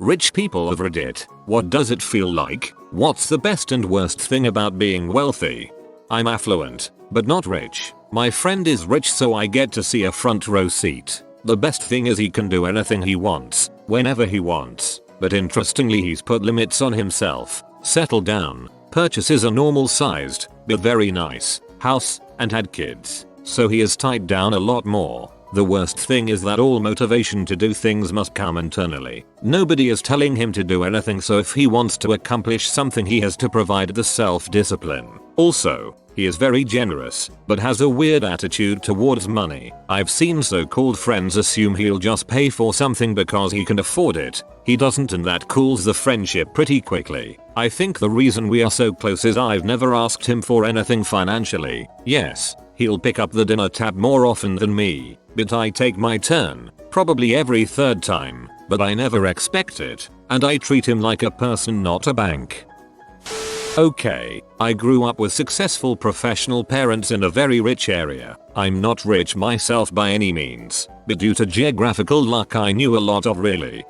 Rich people of Reddit, what does it feel like? What's the best and worst thing about being wealthy? I'm affluent, but not rich. My friend is rich, so I get to see a front row seat. The best thing is he can do anything he wants, whenever he wants. But interestingly, he's put limits on himself, settled down, purchases a normal sized, but very nice, house, and had kids. So he is tied down a lot more. The worst thing is that all motivation to do things must come internally. Nobody is telling him to do anything, so if he wants to accomplish something he has to provide the self-discipline. Also, he is very generous, but has a weird attitude towards money. I've seen so-called friends assume he'll just pay for something because he can afford it. He doesn't, and that cools the friendship pretty quickly. I think the reason we are so close is I've never asked him for anything financially. Yes, he'll pick up the dinner tab more often than me, but I take my turn, probably every third time, but I never expect it, and I treat him like a person, not a bank. Okay, I grew up with successful professional parents in a very rich area. I'm not rich myself by any means, but due to geographical luck I knew a lot of really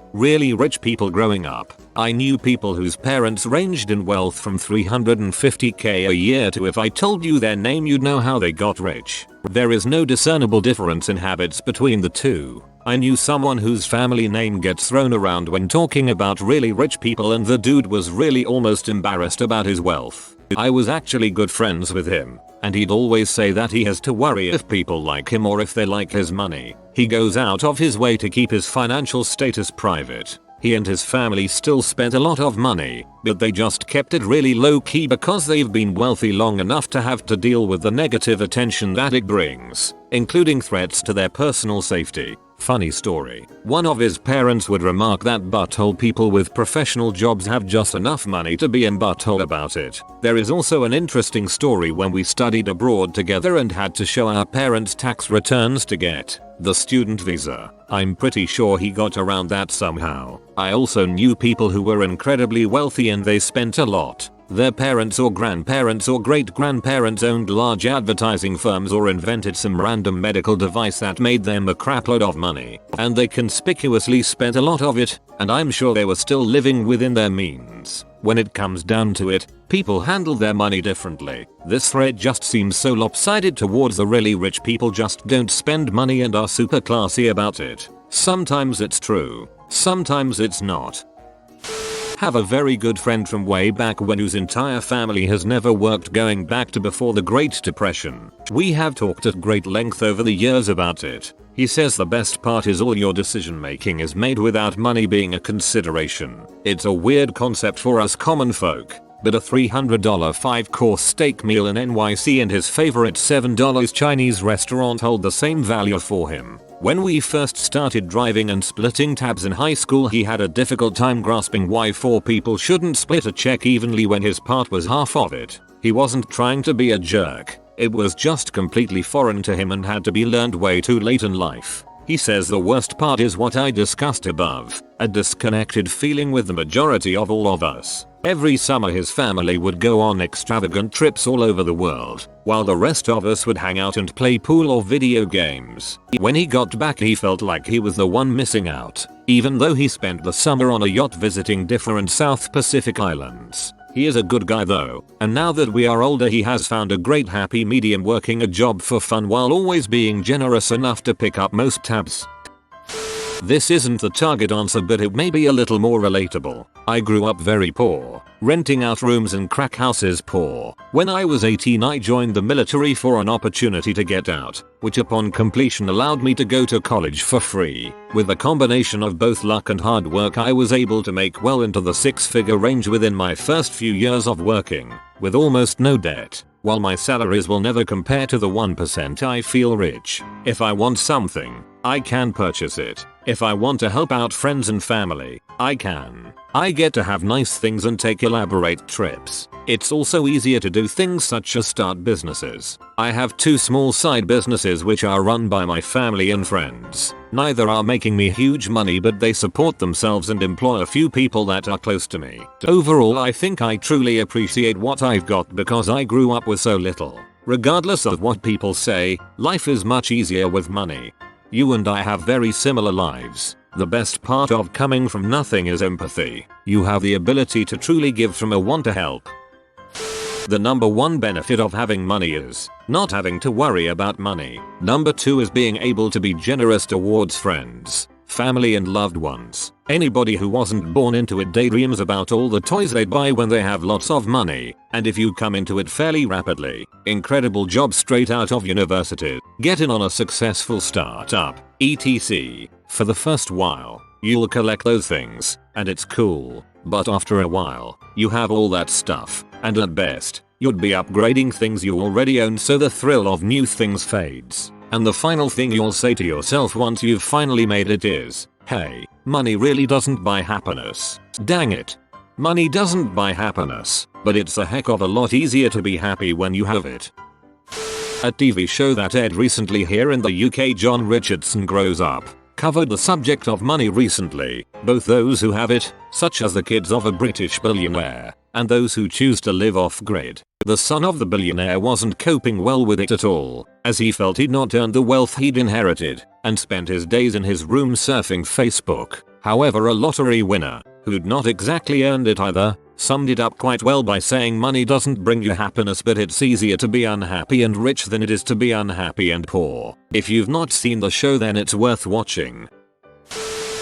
rich people growing up. I knew people whose parents ranged in wealth from $350k a year to, if I told you their name you'd know how they got rich. There is no discernible difference in habits between the two. I knew someone whose family name gets thrown around when talking about really rich people, and the dude was really almost embarrassed about his wealth. I was actually good friends with him, and he'd always say that he has to worry if people like him or if they like his money. He goes out of his way to keep his financial status private. He and his family still spent a lot of money, but they just kept it really low key because they've been wealthy long enough to have to deal with the negative attention that it brings, including threats to their personal safety. Funny story. One of his parents would remark that butthole people with professional jobs have just enough money to be in butthole about it. There is also an interesting story when we studied abroad together and had to show our parents' tax returns to get the student visa. I'm pretty sure he got around that somehow. I also knew people who were incredibly wealthy and they spent a lot. Their parents or grandparents or great-grandparents owned large advertising firms or invented some random medical device that made them a crapload of money, and they conspicuously spent a lot of it, and I'm sure they were still living within their means. When it comes down to it, people handle their money differently. This thread just seems so lopsided towards the really rich people just don't spend money and are super classy about it. Sometimes it's true, sometimes it's not. Have a very good friend from way back when whose entire family has never worked, going back to before the Great Depression. We have talked at great length over the years about it. He says the best part is all your decision making is made without money being a consideration. It's a weird concept for us common folk, but a $300 5-course steak meal in NYC and his favorite $7 Chinese restaurant hold the same value for him. When we first started driving and splitting tabs in high school, he had a difficult time grasping why 4 people shouldn't split a check evenly when his part was half of it. He wasn't trying to be a jerk. It was just completely foreign to him and had to be learned way too late in life. He says the worst part is what I discussed above, a disconnected feeling with the majority of all of us. Every summer his family would go on extravagant trips all over the world, while the rest of us would hang out and play pool or video games. When he got back he felt like he was the one missing out, even though he spent the summer on a yacht visiting different South Pacific islands. He is a good guy though, and now that we are older he has found a great happy medium, working a job for fun while always being generous enough to pick up most tabs. This isn't the target answer, but it may be a little more relatable. I grew up very poor, renting out rooms in crack houses poor. When I was 18 I joined the military for an opportunity to get out, which upon completion allowed me to go to college for free. With a combination of both luck and hard work I was able to make well into the 6-figure range within my first few years of working, with almost no debt. While my salaries will never compare to the 1%, I feel rich. If I want something, I can purchase it. If I want to help out friends and family, I can. I get to have nice things and take elaborate trips. It's also easier to do things such as start businesses. I have 2 small side businesses which are run by my family and friends. Neither are making me huge money, but they support themselves and employ a few people that are close to me. Overall I think I truly appreciate what I've got because I grew up with so little. Regardless of what people say, life is much easier with money. You and I have very similar lives. The best part of coming from nothing is empathy. You have the ability to truly give from a want to help. The number one benefit of having money is not having to worry about money. Number 2 is being able to be generous towards friends, family and loved ones. Anybody who wasn't born into it daydreams about all the toys they'd buy when they have lots of money, and if you come into it fairly rapidly, incredible job straight out of university, get in on a successful startup, etc. For the first while, you'll collect those things, and it's cool, but after a while, you have all that stuff, and at best, you'd be upgrading things you already own, so the thrill of new things fades. And the final thing you'll say to yourself once you've finally made it is, hey, money really doesn't buy happiness. Dang it. Money doesn't buy happiness, but it's a heck of a lot easier to be happy when you have it. A TV show that aired recently here in the UK, John Richardson Grows Up, covered the subject of money recently, both those who have it, such as the kids of a British billionaire, and those who choose to live off-grid. The son of the billionaire wasn't coping well with it at all, as he felt he'd not earned the wealth he'd inherited, and spent his days in his room surfing Facebook. However, a lottery winner, who'd not exactly earned it either, summed it up quite well by saying money doesn't bring you happiness, but it's easier to be unhappy and rich than it is to be unhappy and poor. If you've not seen the show, then it's worth watching.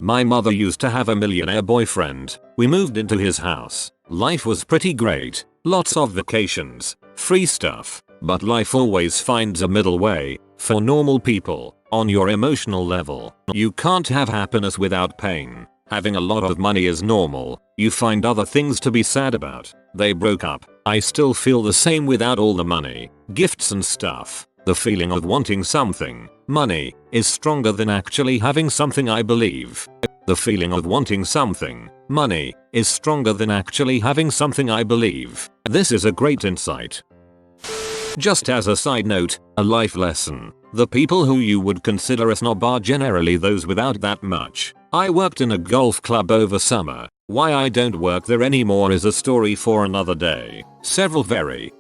My mother used to have a millionaire boyfriend. We moved into his house. Life was pretty great. Lots of vacations, free stuff, but life always finds a middle way. For normal people, on your emotional level, you can't have happiness without pain. Having a lot of money is normal. You find other things to be sad about. They broke up. I still feel the same without all the money, gifts and stuff. The feeling of wanting something, money, is stronger than actually having something, I believe. The feeling of wanting something, money, is stronger than actually having something, I believe. This is a great insight. Just as a side note, a life lesson. The people who you would consider a snob are generally those without that much. I worked in a golf club over summer. Why I don't work there anymore is a story for another day. Several very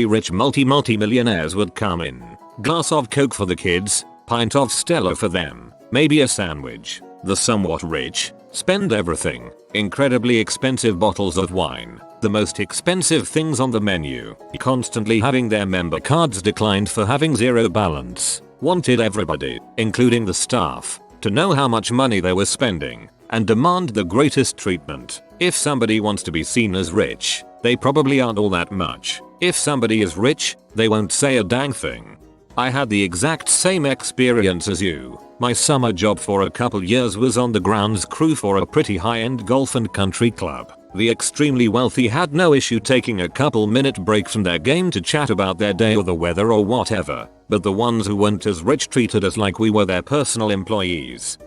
rich multi-millionaires would come in. Glass of Coke for the kids, pint of Stella for them, maybe a sandwich. The somewhat rich spend everything. Incredibly expensive bottles of wine, the most expensive things on the menu, constantly having their member cards declined for having zero balance. Wanted everybody, including the staff, to know how much money they were spending, and demand the greatest treatment. If somebody wants to be seen as rich, they probably aren't all that much. If somebody is rich, they won't say a dang thing. I had the exact same experience as you. My summer job for a couple years was on the grounds crew for a pretty high-end golf and country club. The extremely wealthy had no issue taking a couple-minute break from their game to chat about their day or the weather or whatever, but the ones who weren't as rich treated us like we were their personal employees.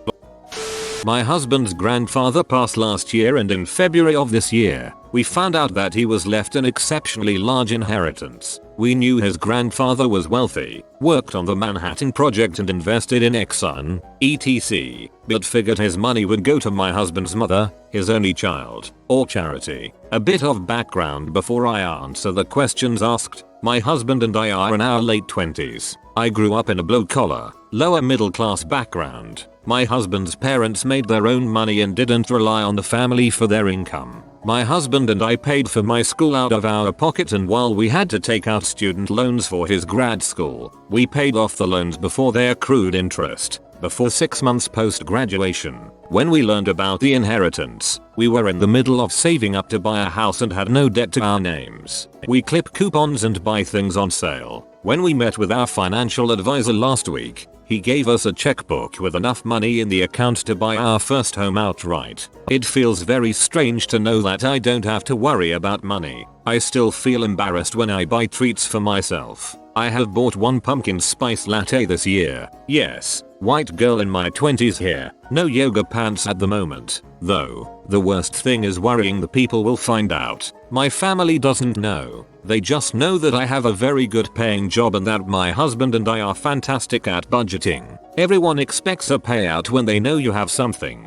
My husband's grandfather passed last year, and in February of this year, we found out that he was left an exceptionally large inheritance. We knew his grandfather was wealthy, worked on the Manhattan Project and invested in Exxon, etc., but figured his money would go to my husband's mother, his only child, or charity. A bit of background before I answer the questions asked. My husband and I are in our late 20s. I grew up in a blue-collar, lower middle-class background. My husband's parents made their own money and didn't rely on the family for their income. My husband and I paid for my school out of our pocket, and while we had to take out student loans for his grad school, we paid off the loans before they accrued interest, before 6 months post-graduation. When we learned about the inheritance, we were in the middle of saving up to buy a house and had no debt to our names. We clip coupons and buy things on sale. When we met with our financial advisor last week, he gave us a checkbook with enough money in the account to buy our first home outright. It feels very strange to know that I don't have to worry about money. I still feel embarrassed when I buy treats for myself. I have bought one pumpkin spice latte this year. Yes, white girl in my 20s here. No yoga pants at the moment, though. The worst thing is worrying the people will find out. My family doesn't know. They just know that I have a very good paying job and that my husband and I are fantastic at budgeting. Everyone expects a payout when they know you have something.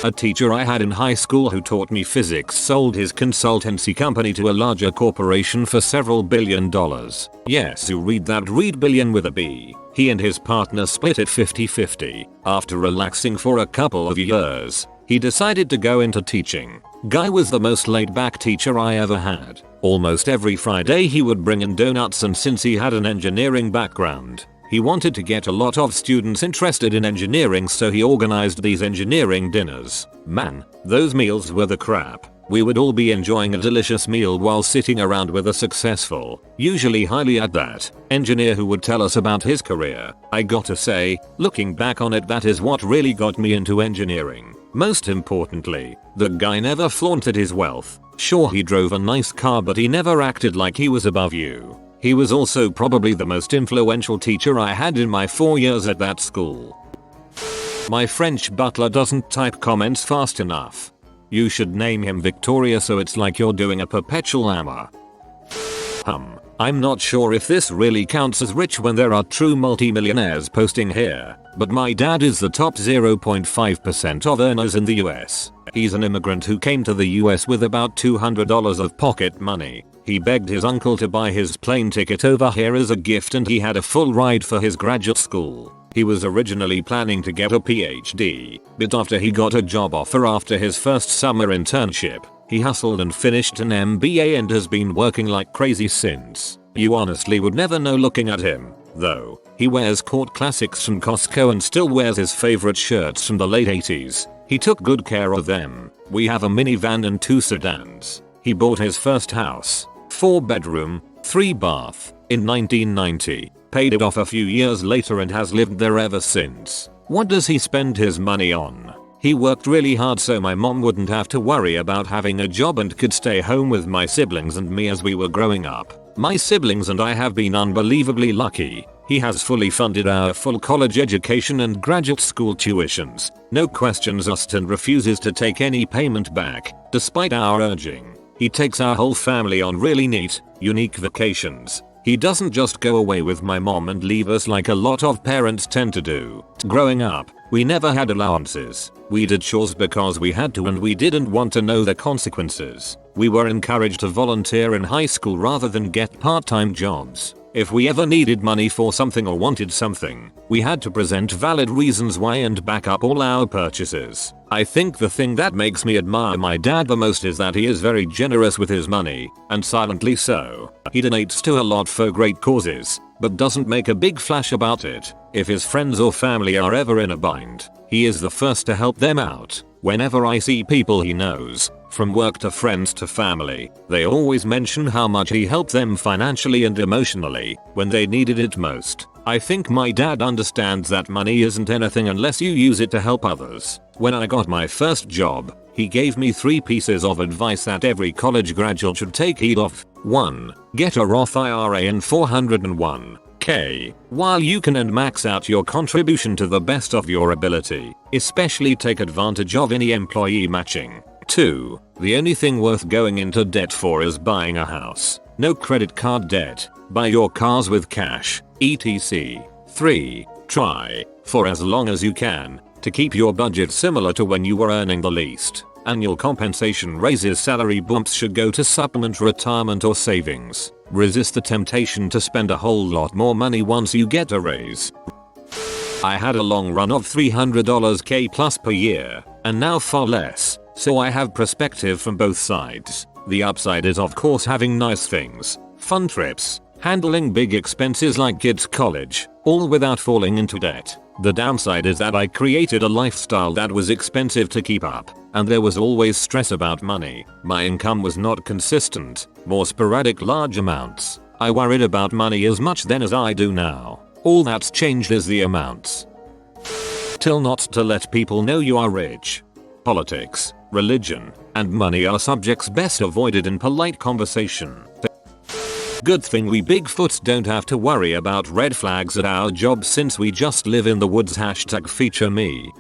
A teacher I had in high school who taught me physics sold his consultancy company to a larger corporation for several $billion. Yes, you read that, read billion with a B. He and his partner split it 50-50. After relaxing for a couple of years, he decided to go into teaching. Guy was the most laid back teacher I ever had. Almost every Friday he would bring in donuts, and since he had an engineering background, he wanted to get a lot of students interested in engineering, so he organized these engineering dinners. Man, those meals were the crap. We would all be enjoying a delicious meal while sitting around with a successful, usually highly at that, engineer who would tell us about his career. I gotta say, looking back on it, that is what really got me into engineering. Most importantly, the guy never flaunted his wealth. Sure, he drove a nice car, but he never acted like he was above you. He was also probably the most influential teacher I had in my 4 years at that school. My French butler doesn't type comments fast enough. You should name him Victoria so it's like you're doing a perpetual AMA. I'm not sure if this really counts as rich when there are true multimillionaires posting here, but my dad is the top 0.5% of earners in the US. He's an immigrant who came to the US with about $200 of pocket money. He begged his uncle to buy his plane ticket over here as a gift, and he had a full ride for his graduate school. He was originally planning to get a PhD, but after he got a job offer after his first summer internship, he hustled and finished an MBA and has been working like crazy since. You honestly would never know looking at him, though. He wears court classics from Costco and still wears his favorite shirts from the late 80s. He took good care of them. We have a minivan and 2 sedans. He bought his first house, 4 bedroom, 3 bath, in 1990. Paid it off a few years later and has lived there ever since. What does he spend his money on? He worked really hard so my mom wouldn't have to worry about having a job and could stay home with my siblings and me as we were growing up. My siblings and I have been unbelievably lucky. He has fully funded our full college education and graduate school tuitions. No questions asked, and refuses to take any payment back, despite our urging. He takes our whole family on really neat, unique vacations. He doesn't just go away with my mom and leave us like a lot of parents tend to do. Growing up, we never had allowances. We did chores because we had to, and we didn't want to know the consequences. We were encouraged to volunteer in high school rather than get part-time jobs. If we ever needed money for something or wanted something, we had to present valid reasons why and back up all our purchases. I think the thing that makes me admire my dad the most is that he is very generous with his money, and silently so. He donates to a lot for great causes, but doesn't make a big flash about it. If his friends or family are ever in a bind, he is the first to help them out. Whenever I see people he knows, from work to friends to family, they always mention how much he helped them financially and emotionally when they needed it most. I think my dad understands that money isn't anything unless you use it to help others. When I got my first job, he gave me 3 pieces of advice that every college graduate should take heed of. 1. Get a Roth IRA in 401k while you can, and max out your contribution to the best of your ability. Especially take advantage of any employee matching. 2. The only thing worth going into debt for is buying a house. No credit card debt. Buy your cars with cash, etc. 3. Try, for as long as you can, to keep your budget similar to when you were earning the least. Annual compensation raises, salary bumps should go to supplement retirement or savings. Resist the temptation to spend a whole lot more money once you get a raise. I had a long run of $300k plus per year, and now far less, so I have perspective from both sides. The upside is of course having nice things, fun trips, handling big expenses like kids' college, all without falling into debt. The downside is that I created a lifestyle that was expensive to keep up, and there was always stress about money. My income was not consistent, more sporadic large amounts. I worried about money as much then as I do now. All that's changed is the amounts. Till not to let people know you are rich. Politics, religion, and money are subjects best avoided in polite conversation. Good thing we Bigfoots don't have to worry about red flags at our job since we just live in the woods. #feature me.